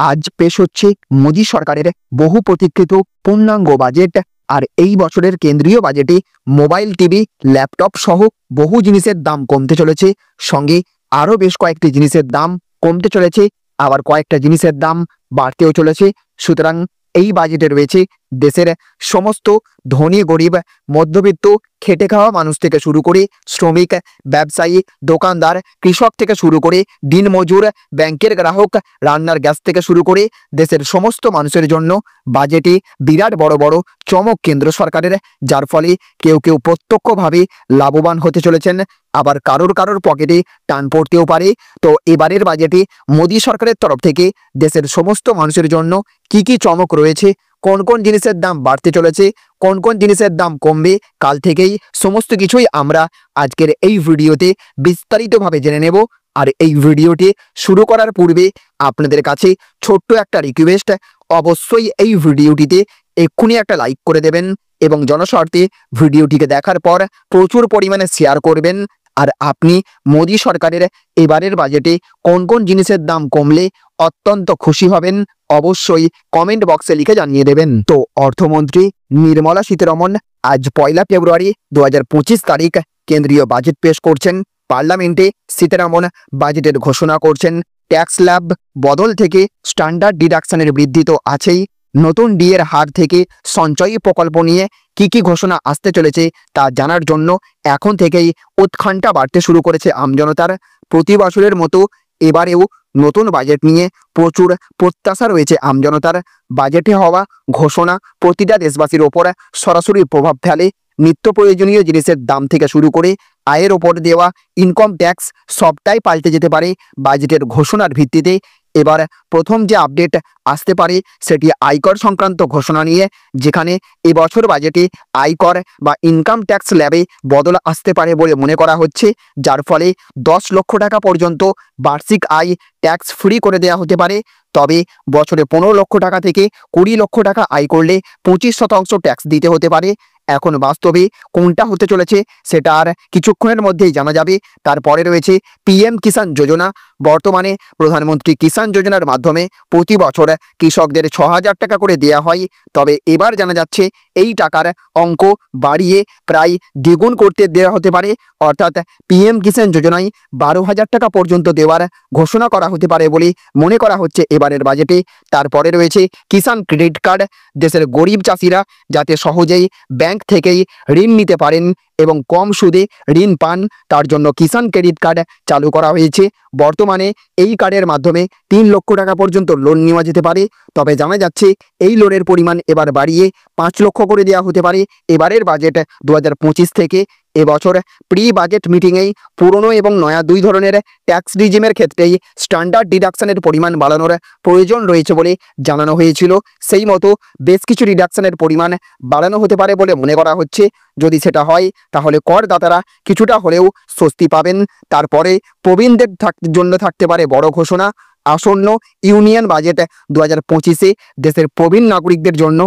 আজ পেশ হচ্ছে মোদী সরকারের বহু প্রতীক্ষিত পূর্ণাঙ্গ বাজেট। আর এই বছরের কেন্দ্রীয় বাজেটে মোবাইল, টিভি, ল্যাপটপ সহ বহু জিনিসের দাম কমতে চলেছে। সঙ্গে আরও বেশ কয়েকটি জিনিসের দাম কমতে চলেছে, আবার কয়েকটা জিনিসের দাম বাড়তেও চলেছে। সুতরাং এই বাজেটে রয়েছে দেশের সমস্ত ধনী, গরিব, মধ্যবিত্ত, খেটে খাওয়া মানুষ থেকে শুরু করে শ্রমিক, ব্যবসায়ী, দোকানদার, কৃষক থেকে শুরু করে দিনমজুর, ব্যাংকের গ্রাহক, রান্নার গ্যাস থেকে শুরু করে দেশের সমস্ত মানুষের জন্য বাজেটে বিরাট বড় বড় চমক কেন্দ্র সরকারের, যার ফলে কেউ কেউ প্রত্যক্ষভাবে লাভবান হতে চলেছেন, আবার কারোর কারোর পকেটে টান পড়তেও পারে। তো এবারের বাজেটে মোদী সরকারের তরফ থেকে দেশের সমস্ত মানুষের জন্য কি কি চমক রয়েছে, কোন কোন জিনিসের দাম বাড়তে চলেছে, কোন কোন জিনিসের দাম কমবে কাল থেকেই, সমস্ত কিছুই আমরা আজকের এই ভিডিওতে বিস্তারিতভাবে জেনে নেব। আর এই ভিডিওটি শুরু করার পূর্বে আপনাদের কাছে ছোট্ট একটা রিকোয়েস্ট, অবশ্যই এই ভিডিওটিতে এক্ষুনি একটা লাইক করে দেবেন এবং জনস্বার্থে ভিডিওটিকে দেখার পর প্রচুর পরিমাণে শেয়ার করবেন। আর আপনি মোদী সরকারের এবারের বাজেটে কোন কোন জিনিসের দাম কমলে অত্যন্ত খুশি হবেন, অবশ্যই কমেন্ট বক্সে লিখে জানিয়ে দেবেন। তো অর্থমন্ত্রী নির্মলা সীতারমন আজ 1 ফেব্রুয়ারি 2025 তারিখ কেন্দ্রীয় বাজেট পেশ করছেন। পার্লামেন্টে সীতারমন বাজেটের ঘোষণা করছেন। ট্যাক্স স্ল্যাব বদল থেকে স্ট্যান্ডার্ড ডিডাকশনের বৃদ্ধি তো আছেই, নতুন ডিএর হার থেকে সঞ্চয়ী প্রকল্প নিয়ে কি কি ঘোষণা আসতে চলেছে তা জানার জন্য এখন থেকেই উৎকণ্ঠা বাড়তে শুরু করেছে আমজনতার। প্রতি বছরের মতো এবারেও নতুন বাজেট নিয়ে প্রচুর প্রত্যাশা রয়েছে আমজনতার। বাজেটে হওয়া ঘোষণা প্রতিটা দেশবাসীর ওপর সরাসরি প্রভাব ফেলে। নিত্য প্রয়োজনীয় জিনিসের দাম থেকে শুরু করে আয়ের ওপর দেওয়া ইনকাম ট্যাক্স সবটাই পাল্টে যেতে পারে বাজেটের ঘোষণার ভিত্তিতে। এবার প্রথম যে আপডেট আসতে পারে সেটি আয়কর সংক্রান্ত ঘোষণা নিয়ে, যেখানে এবছর বাজেটে আয়কর বা ইনকাম ট্যাক্স স্ল্যাবে বদল আসতে পারে বলে মনে করা হচ্ছে, যার ফলে 10 লক্ষ টাকা পর্যন্ত বার্ষিক আয় ট্যাক্স ফ্রি করে দেওয়া হতে পারে। তবে বছরে 15 লক্ষ টাকা থেকে 20 লক্ষ টাকা আয় করলে 25% ট্যাক্স দিতে হতে পারে। এখন বাস্তবে কোনটা হতে চলেছে সেটা আর কিছুক্ষণের মধ্যেই জানা যাবে। তারপরে রয়েছে পিএম কিষাণ যোজনা। বর্তমানে প্রধানমন্ত্রী কিষাণ যোজনার মাধ্যমে প্রতি বছর কৃষকদের 6,000 টাকা করে দেওয়া হয়। তবে এবার জানা যাচ্ছে এই টাকার অঙ্ক বাড়িয়ে প্রায় দ্বিগুণ করতে দেওয়া হতে পারে, অর্থাৎ পিএম কিষাণ যোজনায় 12,000 টাকা পর্যন্ত দেওয়ার ঘোষণা করা হতে পারে বলে মনে করা হচ্ছে এবারের বাজেটে। তারপরে রয়েছে কিষাণ ক্রেডিট কার্ড। দেশের গরিব চাষিরা যাতে সহজেই ব্যাংক থেকেই ঋণ নিতে পারেন এবং কম সুদে ঋণ পান, তার জন্য কিষাণ ক্রেডিট কার্ড চালু করা হয়েছে। বর্তমানে এই কার্ডের মাধ্যমে 3 লক্ষ টাকা পর্যন্ত লোন নেওয়া যেতে পারে। তবে জানা যাচ্ছে এই লোনের পরিমাণ এবার বাড়িয়ে 5 লক্ষ করে দেওয়া হতে পারে এবারের বাজেট 2025 থেকে। এবছর প্রি বাজেট মিটিংয়েই পুরনো এবং নয়া দুই ধরনের ট্যাক্স রিজিমের ক্ষেত্রেই স্ট্যান্ডার্ড ডিডাকশনের পরিমাণ বাড়ানোর প্রয়োজন রয়েছে বলে জানানো হয়েছিল। সেই মতো বেশ কিছু ডিডাকশনের পরিমাণ বাড়ানো হতে পারে বলে মনে করা হচ্ছে। যদি সেটা হয় তাহলে করদাতারা কিছুটা হলেও স্বস্তি পাবেন। তারপরে প্রবীণদের জন্য থাকতে পারে বড় ঘোষণা। আসন্ন ইউনিয়ন বাজেট 2025-এ দেশের প্রবীণ নাগরিকদের জন্য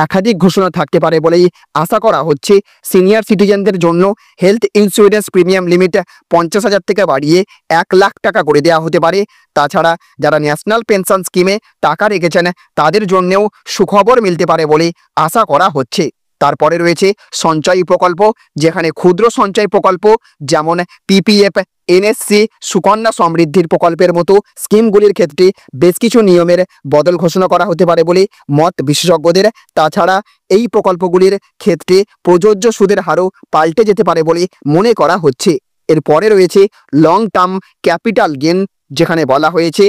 একাধিক ঘোষণা থাকতে পারে বলেই আশা করা হচ্ছে। সিনিয়র সিটিজেনদের জন্য হেলথ ইন্স্যুরেন্স প্রিমিয়াম লিমিট 50,000 থেকে বাড়িয়ে 1 লাখ টাকা করে দেওয়া হতে পারে। তাছাড়া যারা ন্যাশনাল পেনশন স্কিমে টাকা রেখেছেন তাদের জন্যও সুখবর মিলতে পারে বলে আশা করা হচ্ছে। তারপরে রয়েছে সঞ্চয়ী প্রকল্প, যেখানে ক্ষুদ্র সঞ্চয় প্রকল্প যেমন পিপিএফ, এনএসসি, সুকন্যা সমৃদ্ধির প্রকল্পের মতো স্কিমগুলির ক্ষেত্রে বেশ কিছু নিয়মের বদল ঘোষণা করা হতে পারে বলে মত বিশেষজ্ঞদের। তাছাড়া এই প্রকল্পগুলির ক্ষেত্রে প্রযোজ্য সুদের হারও পাল্টে যেতে পারে বলে মনে করা হচ্ছে। এরপরে রয়েছে লং টার্ম ক্যাপিটাল গেন, যেখানে বলা হয়েছে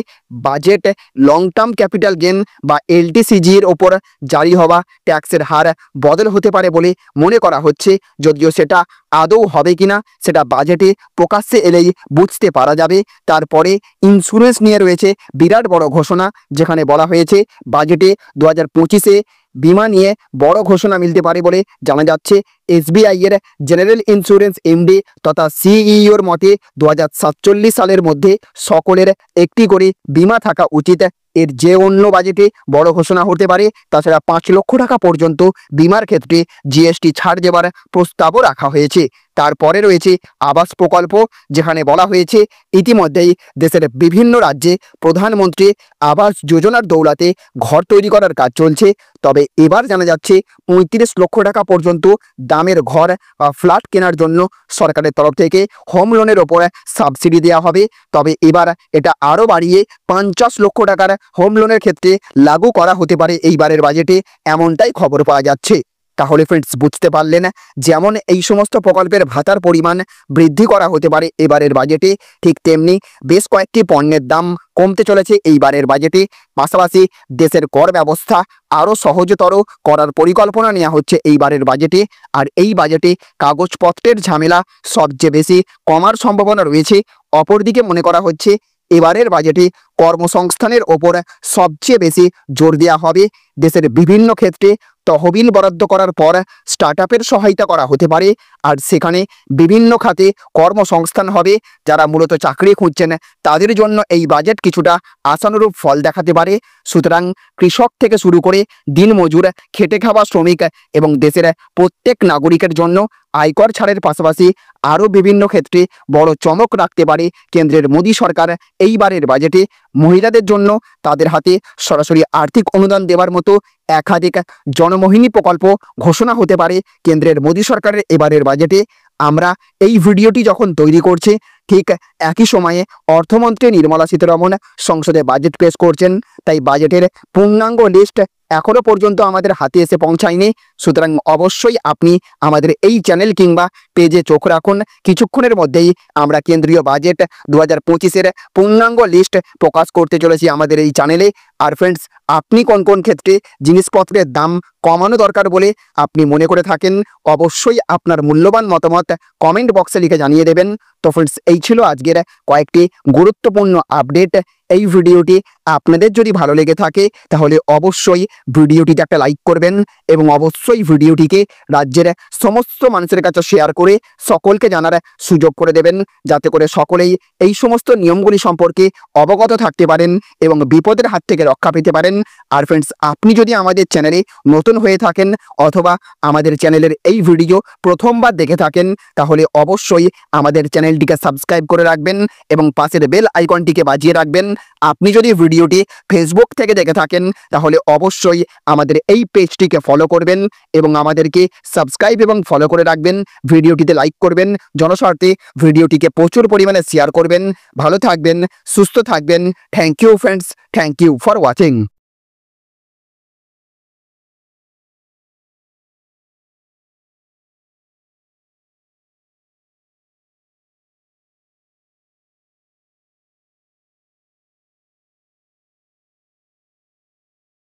budget long term capital gain বা এলটিসিজি এর ওপর জারি হওয়া ট্যাক্সের হার বদল হতে পারে বলে মনে করা হচ্ছে। যদিও সেটা আদৌ হবে কিনা সেটা বাজেটে প্রকাশ্যে এলেই বুঝতে পারা যাবে। তারপরে ইন্স্যুরেন্স নিয়ে রয়েছে বিরাট বড় ঘোষণা, যেখানে বলা হয়েছে বাজেটে 2025-এ বিমা নিয়ে বড় ঘোষণা মিলতে পারে বলে জানা যাচ্ছে। এসবিআই এর জেনারেল ইন্স্যুরেন্স এমডি তথা সিইওর মতে 2047 সালের মধ্যে সকলের একটি করে বিমা থাকা উচিত। এর যে অন্য বাজেটে বড় ঘোষণা হতে পারে। তাছাড়া 5 লক্ষ টাকা পর্যন্ত বিমার ক্ষেত্রে জিএসটি ছাড় দেওয়ার প্রস্তাবও রাখা হয়েছে। তারপরে রয়েছে আবাস প্রকল্প, যেখানে বলা হয়েছে ইতিমধ্যেই দেশের বিভিন্ন রাজ্যে প্রধানমন্ত্রী আবাস যোজনার দৌলতে ঘর তৈরি করার কাজ চলছে। তবে এবার জানা যাচ্ছে 35 লক্ষ টাকা পর্যন্ত দামের ঘর বা ফ্ল্যাট কেনার জন্য সরকারের তরফ থেকে হোম লোনের ওপর সাবসিডি দেওয়া হবে। তবে এবার এটা আরও বাড়িয়ে 50 লক্ষ টাকার হোম লোনের ক্ষেত্রে লাগু করা হতে পারে এইবারের বাজেটে, এমনটাই খবর পাওয়া যাচ্ছে। তাহলে ফ্রেন্ডস, বুঝতে পারলেন, যেমন এই সমস্ত প্রকল্পের ভাতার পরিমাণ বৃদ্ধি করা হতে পারে এবারের বাজেটে, ঠিক তেমনি বেশ কয়েকটি পণ্যের দাম কমতে চলেছে এইবারের বাজেটে। পাশাপাশি দেশের কর ব্যবস্থা আরও সহজতর করার পরিকল্পনা নেওয়া হচ্ছে এইবারের বাজেটে। আর এই বাজেটে কাগজপত্রের ঝামেলা সবচেয়ে বেশি কমার সম্ভাবনা রয়েছে। অপরদিকে মনে করা হচ্ছে এবারের বাজেটে কর্মসংস্থানের ওপর সবচেয়ে বেশি জোর দেওয়া হবে। দেশের বিভিন্ন ক্ষেত্রে তহবিল বরাদ্দ করার পর স্টার্টআপের সহায়তা করা হতে পারে, আর সেখানে বিভিন্ন খাতে কর্মসংস্থান হবে। যারা মূলত চাকরি খুঁজছেন তাদের জন্য এই বাজেট কিছুটা আশানুরূপ ফল দেখাতে পারে। সুতরাং কৃষক থেকে শুরু করে দিনমজুর, খেটে খাওয়া শ্রমিক এবং দেশের প্রত্যেক নাগরিকের জন্য আয়কর ছাড়ের পাশাপাশি আরও বিভিন্ন ক্ষেত্রে বড় চমক রাখতে পারে কেন্দ্রের মোদী সরকার এইবারের বাজেটে। মহিলাদের জন্য তাদের হাতে সরাসরি আর্থিক অনুদান দেওয়ার মতো একাধিক জনমোহিনী প্রকল্প ঘোষণা হতে পারে কেন্দ্রের মোদী সরকারের এবারের বাজেটে। আমরা এই ভিডিওটি যখন তৈরি করছি ঠিক একই সময়ে অর্থমন্ত্রী নির্মলা সীতারমণ সংসদে বাজেট পেশ করছেন, তাই বাজেটের পূর্ণাঙ্গ লিস্ট এখনো পর্যন্ত আমাদের হাতে এসে পৌঁছায়নি। সুতরাং অবশ্যই আপনি আমাদের এই চ্যানেল কিংবা পেজে চোখ রাখুন। কিছুক্ষণের মধ্যেই আমরা কেন্দ্রীয় বাজেট 2025-এর পূর্ণাঙ্গ লিস্ট প্রকাশ করতে চলেছি আমাদের এই চ্যানেলে। আর ফ্রেন্ডস, আপনি কোন কোন ক্ষেত্রে জিনিসপত্রের দাম কমানো দরকার বলে আপনি মনে করে থাকেন, অবশ্যই আপনার মূল্যবান মতামত কমেন্ট বক্সে লিখে জানিয়ে দেবেন। তো ফ্রেন্ডস, এই ছিল আজকের কয়েকটি গুরুত্বপূর্ণ আপডেট। এই ভিডিওটি আপনাদের যদি ভালো লেগে থাকে তাহলে অবশ্যই ভিডিওটিতে একটা লাইক করবেন এবং অবশ্যই ভিডিওটিকে রাজ্যের সমস্ত মানুষের কাছে শেয়ার করে সকলকে জানার সুযোগ করে দেবেন, যাতে করে সকলেই এই সমস্ত নিয়মগুলি সম্পর্কে অবগত থাকতে পারেন এবং বিপদের হাত থেকে রক্ষা পেতে পারেন। আর ফ্রেন্ডস, আপনি যদি আমাদের চ্যানেলে নতুন হয়ে থাকেন অথবা আমাদের চ্যানেলের এই ভিডিও প্রথমবার দেখে থাকেন তাহলে অবশ্যই আমাদের চ্যানেলটিকে সাবস্ক্রাইব করে রাখবেন এবং পাশের বেল আইকনটিকে বাজিয়ে রাখবেন। আপনি যদি ভিডিওটি ফেসবুক থেকে দেখে থাকেন তাহলে অবশ্যই আমাদের এই পেজটিকে ফলো করবেন এবং আমাদেরকে সাবস্ক্রাইব এবং ফলো করে রাখবেন। ভিডিওটিতে লাইক করবেন, জনস্বার্থে ভিডিওটিকে প্রচুর পরিমাণে শেয়ার করবেন। ভালো থাকবেন, সুস্থ থাকবেন। Thank you friends, thank you for watching.